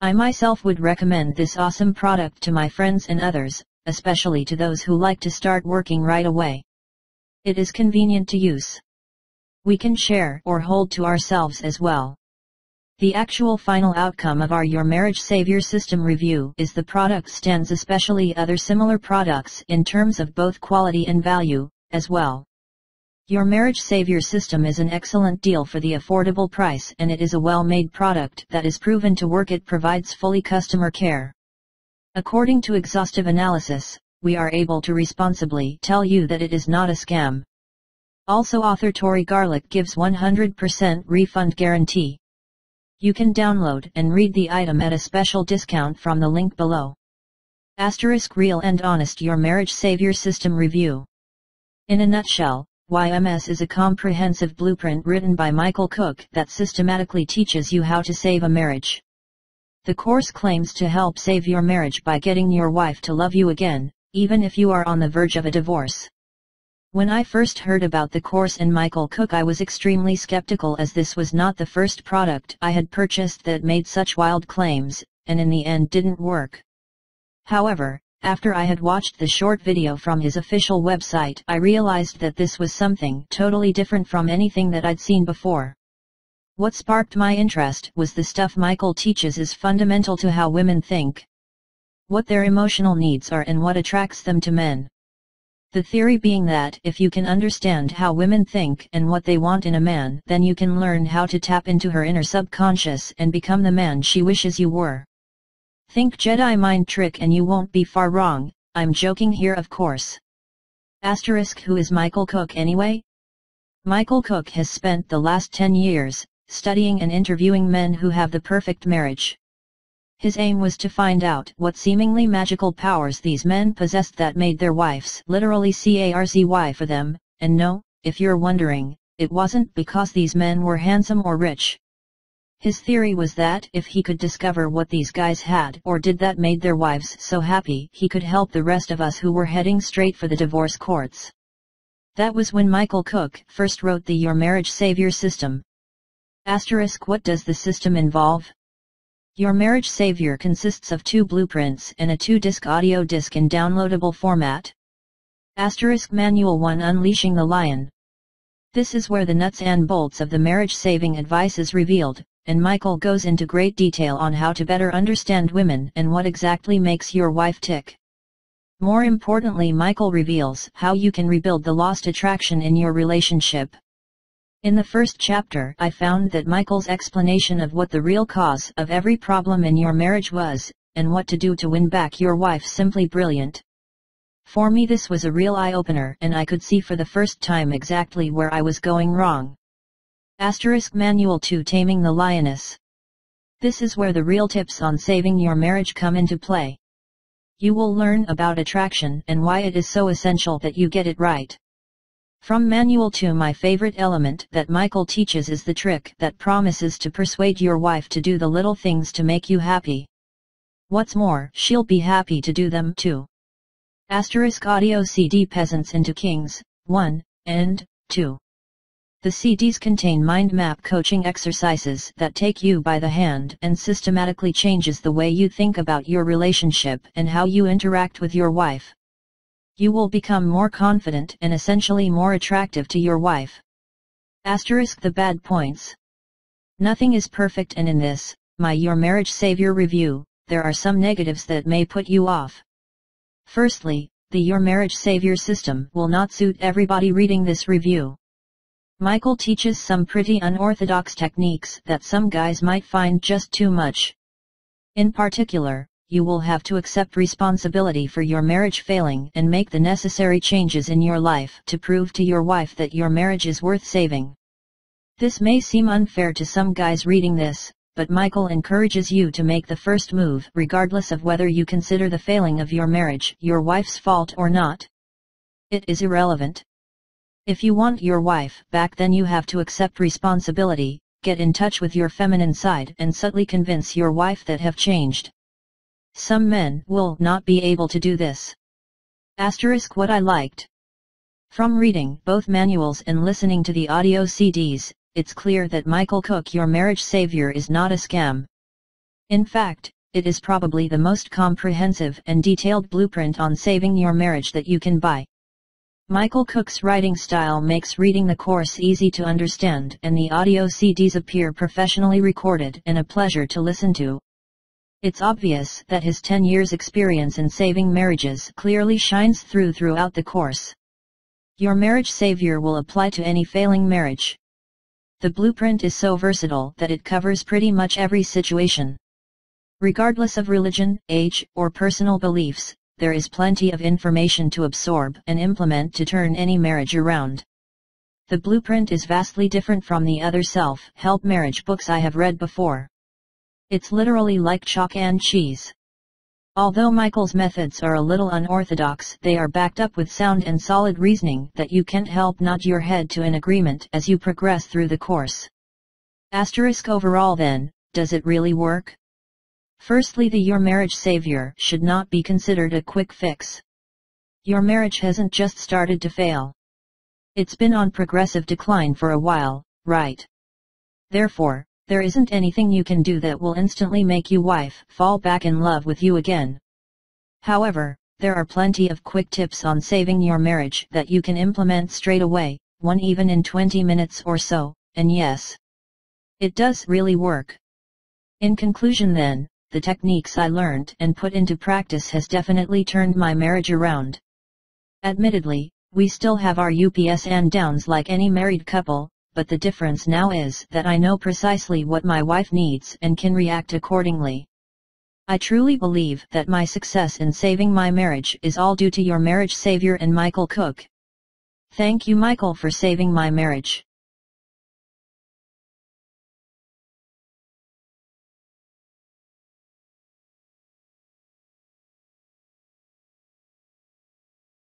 I myself would recommend this awesome product to my friends and others, especially to those who like to start working right away. It is convenient to use. We can share or hold to ourselves as well. The actual final outcome of our Your Marriage Savior System review is the product stands especially other similar products in terms of both quality and value, as well. Your Marriage Savior System is an excellent deal for the affordable price, and it is a well-made product that is proven to work. It provides fully customer care. According to exhaustive analysis, we are able to responsibly tell you that it is not a scam. Also, author Tori Garlick gives 100% refund guarantee. You can download and read the item at a special discount from the link below. * Real and honest Your Marriage Savior System review. In a nutshell, YMS is a comprehensive blueprint written by Michael Cook that systematically teaches you how to save a marriage. The course claims to help save your marriage by getting your wife to love you again, even if you are on the verge of a divorce. When I first heard about the course and Michael Cook, I was extremely skeptical, as this was not the first product I had purchased that made such wild claims, and in the end didn't work. However, after I had watched the short video from his official website, I realized that this was something totally different from anything that I'd seen before. What sparked my interest was the stuff Michael teaches is fundamental to how women think, what their emotional needs are, and what attracts them to men. The theory being that if you can understand how women think and what they want in a man, then you can learn how to tap into her inner subconscious and become the man she wishes you were. Think Jedi mind trick and you won't be far wrong. I'm joking here, of course. * Who is Michael Cook anyway? Michael Cook has spent the last 10 years studying and interviewing men who have the perfect marriage. His aim was to find out what seemingly magical powers these men possessed that made their wives literally crazy for them, and no, if you're wondering, it wasn't because these men were handsome or rich. His theory was that if he could discover what these guys had or did that made their wives so happy, he could help the rest of us who were heading straight for the divorce courts. That was when Michael Cook first wrote the Your Marriage Savior System. * What does the system involve? Your Marriage Savior consists of 2 blueprints and a 2-disc audio disc in downloadable format. * Manual 1, Unleashing the Lion. This is where the nuts and bolts of the marriage-saving advice is revealed, and Michael goes into great detail on how to better understand women and what exactly makes your wife tick. More importantly, Michael reveals how you can rebuild the lost attraction in your relationship. In the first chapter, I found that Michael's explanation of what the real cause of every problem in your marriage was, and what to do to win back your wife, simply brilliant. For me, this was a real eye-opener, and I could see for the first time exactly where I was going wrong. * Manual 2, Taming the Lioness. This is where the real tips on saving your marriage come into play. You will learn about attraction and why it is so essential that you get it right. From Manual 2, my favorite element that Michael teaches is the trick that promises to persuade your wife to do the little things to make you happy. What's more, she'll be happy to do them too. * Audio CD Peasants into Kings, 1 and 2. The CDs contain mind map coaching exercises that take you by the hand and systematically changes the way you think about your relationship and how you interact with your wife. You will become more confident and essentially more attractive to your wife. * The bad points. Nothing is perfect, and in this, my Your Marriage Savior review, there are some negatives that may put you off. Firstly, the Your Marriage Savior System will not suit everybody reading this review. Michael teaches some pretty unorthodox techniques that some guys might find just too much. In particular, you will have to accept responsibility for your marriage failing and make the necessary changes in your life to prove to your wife that your marriage is worth saving. This may seem unfair to some guys reading this, but Michael encourages you to make the first move regardless of whether you consider the failing of your marriage your wife's fault or not. It is irrelevant. If you want your wife back, then you have to accept responsibility, get in touch with your feminine side and subtly convince your wife that have changed. Some men will not be able to do this. * What I liked. From reading both manuals and listening to the audio CDs, it's clear that Michael Cook Your Marriage Savior is not a scam. In fact, it is probably the most comprehensive and detailed blueprint on saving your marriage that you can buy. Michael Cook's writing style makes reading the course easy to understand, and the audio CDs appear professionally recorded and a pleasure to listen to. It's obvious that his 10 years experience in saving marriages clearly shines throughout the course. Your Marriage Savior will apply to any failing marriage. The blueprint is so versatile that it covers pretty much every situation. Regardless of religion, age, or personal beliefs, there is plenty of information to absorb and implement to turn any marriage around. The blueprint is vastly different from the other self-help marriage books I have read before. It's literally like chalk and cheese. Although Michael's methods are a little unorthodox, they are backed up with sound and solid reasoning that you can't help nod your head to in agreement as you progress through the course. Overall then, does it really work? Firstly, the Your Marriage Savior should not be considered a quick fix. Your marriage hasn't just started to fail. It's been on progressive decline for a while, right? Therefore, there isn't anything you can do that will instantly make your wife fall back in love with you again. However, there are plenty of quick tips on saving your marriage that you can implement straight away, one even in 20 minutes or so, and yes, it does really work. In conclusion then, the techniques I learned and put into practice has definitely turned my marriage around. Admittedly, we still have our ups and downs like any married couple, but the difference now is that I know precisely what my wife needs and can react accordingly. I truly believe that my success in saving my marriage is all due to Your Marriage Savior and Michael Cook. Thank you, Michael, for saving my marriage.